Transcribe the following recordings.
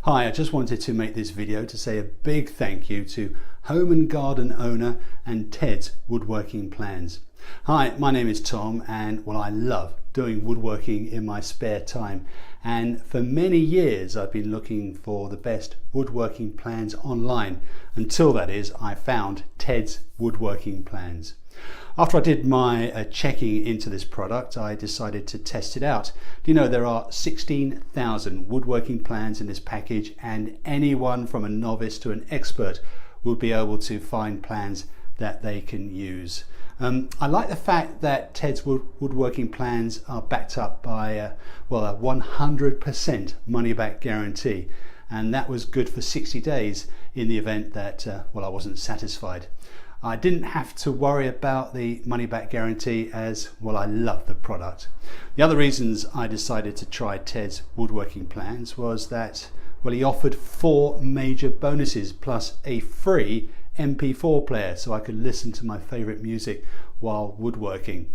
Hi, I just wanted to make this video to say a big thank you to home and garden owner and Ted's Woodworking Plans. Hi, my name is Tom and I love doing woodworking in my spare time, and for many years I've been looking for the best woodworking plans online until that is I found Ted's Woodworking Plans. After I did my checking into this product, I decided to test it out. Do you know there are 16,000 woodworking plans in this package, and anyone from a novice to an expert will be able to find plans that they can use. I like the fact that Ted's Woodworking Plans are backed up by a 100% money back guarantee, and that was good for 60 days in the event that I wasn't satisfied. I didn't have to worry about the money back guarantee as I love the product. The other reasons I decided to try Ted's Woodworking Plans was that he offered 4 major bonuses plus a free MP4 player so I could listen to my favorite music while woodworking.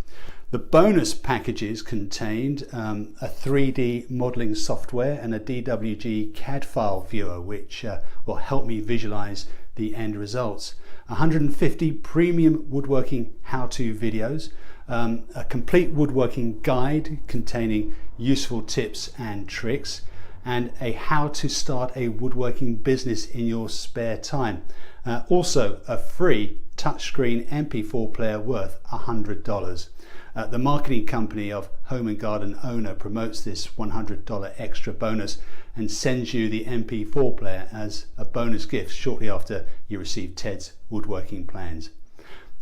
The bonus packages contained a 3D modeling software and a DWG CAD file viewer, which will help me visualize the end results. 150 premium woodworking how-to videos, a complete woodworking guide containing useful tips and tricks, and a how to start a woodworking business in your spare time. Also a free touchscreen MP4 player worth $100. The marketing company of Home and Garden Owner promotes this $100 extra bonus and sends you the MP4 player as a bonus gift shortly after you receive Ted's Woodworking Plans.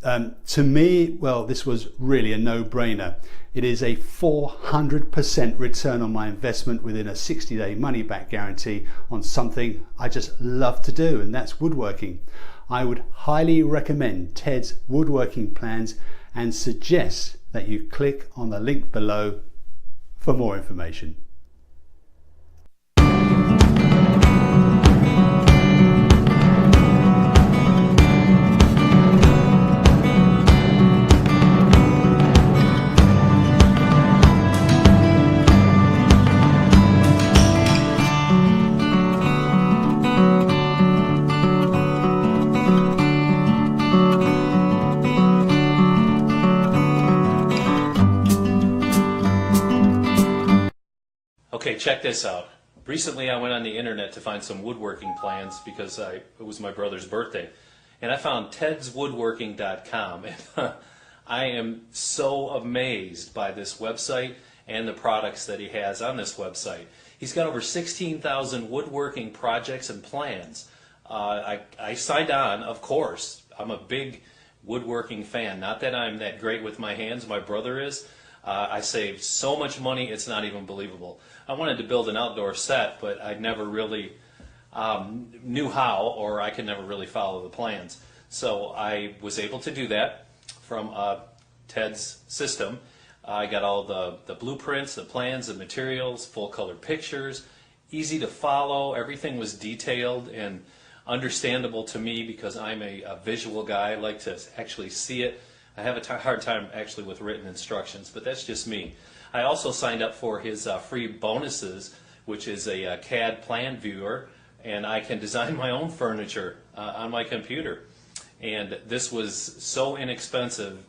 To me, this was really a no-brainer. It is a 400% return on my investment within a 60-day money-back guarantee on something I just love to do, and that's woodworking. I would highly recommend Ted's Woodworking Plans and suggest that you click on the link below for more information. Okay, check this out. Recently I went on the internet to find some woodworking plans because it was my brother's birthday. And I found tedswoodworking.com. And I am so amazed by this website and the products that he has on this website. He's got over 16,000 woodworking projects and plans. I signed on, of course. I'm a big woodworking fan. Not that I'm that great with my hands, my brother is. I saved so much money, it's not even believable. I wanted to build an outdoor set, but I never really knew how, or I could never really follow the plans. So I was able to do that from Ted's system. I got all the blueprints, the plans, the materials, full color pictures, easy to follow. Everything was detailed and understandable to me because I'm a visual guy. I like to actually see it. I have a hard time actually with written instructions, but that's just me. I also signed up for his free bonuses, which is a CAD plan viewer, and I can design my own furniture on my computer. And this was so inexpensive,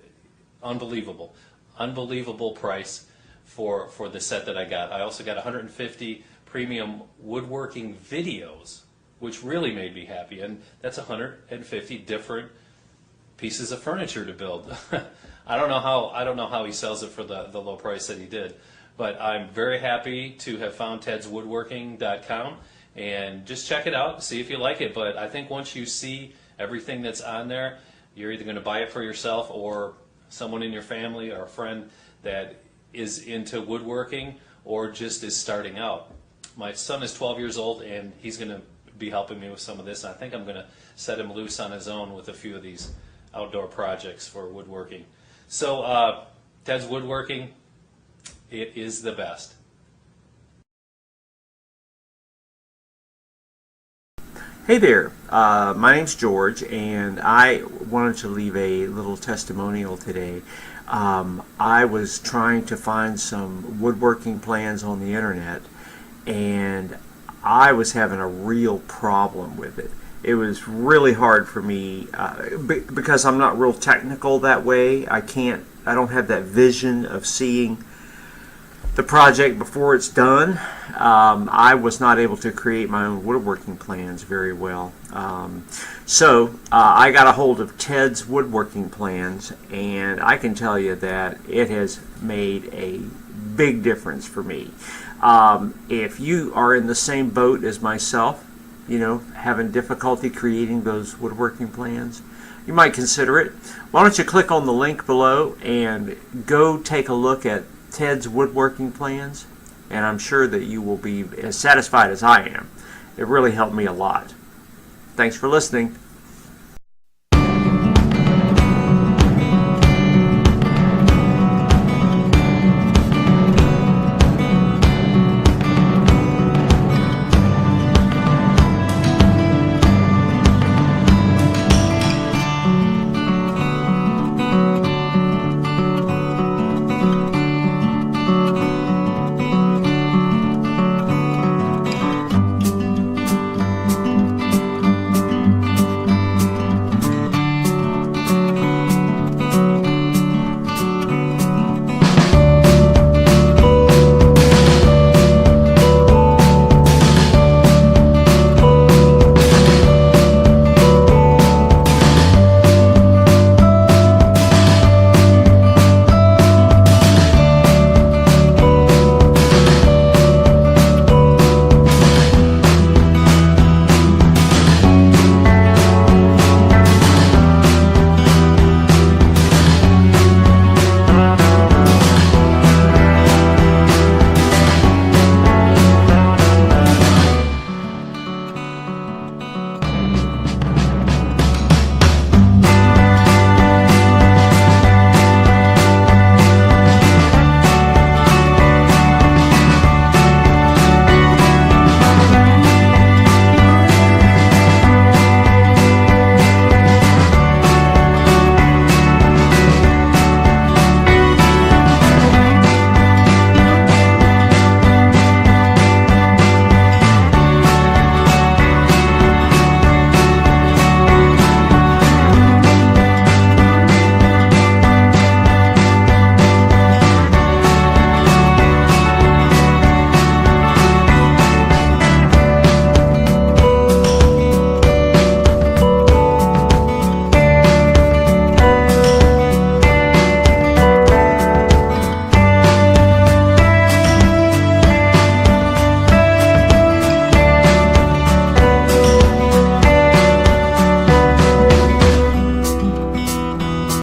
unbelievable. Unbelievable price for the set that I got. I also got 150 premium woodworking videos, which really made me happy, and that's 150 different pieces of furniture to build. I don't know how he sells it for the low price that he did, but I'm very happy to have found tedswoodworking.com, and just check it out, see if you like it. But I think once you see everything that's on there, you're either going to buy it for yourself or someone in your family or a friend that is into woodworking or just is starting out. My son is 12 years old and he's going to be helping me with some of this. I think I'm going to set him loose on his own with a few of these outdoor projects for woodworking. So Ted's Woodworking, it is the best. Hey there, my name's George, and I wanted to leave a little testimonial today. I was trying to find some woodworking plans on the internet, and I was having a real problem with it. It was really hard for me because I'm not real technical that way. I don't have that vision of seeing the project before it's done. I was not able to create my own woodworking plans very well. So I got a hold of Ted's woodworking plans, and I can tell you that it has made a big difference for me. If you are in the same boat as myself, having difficulty creating those woodworking plans, you might consider it. Why don't you click on the link below and go take a look at Ted's woodworking plans, and I'm sure that you will be as satisfied as I am. It really helped me a lot. Thanks for listening.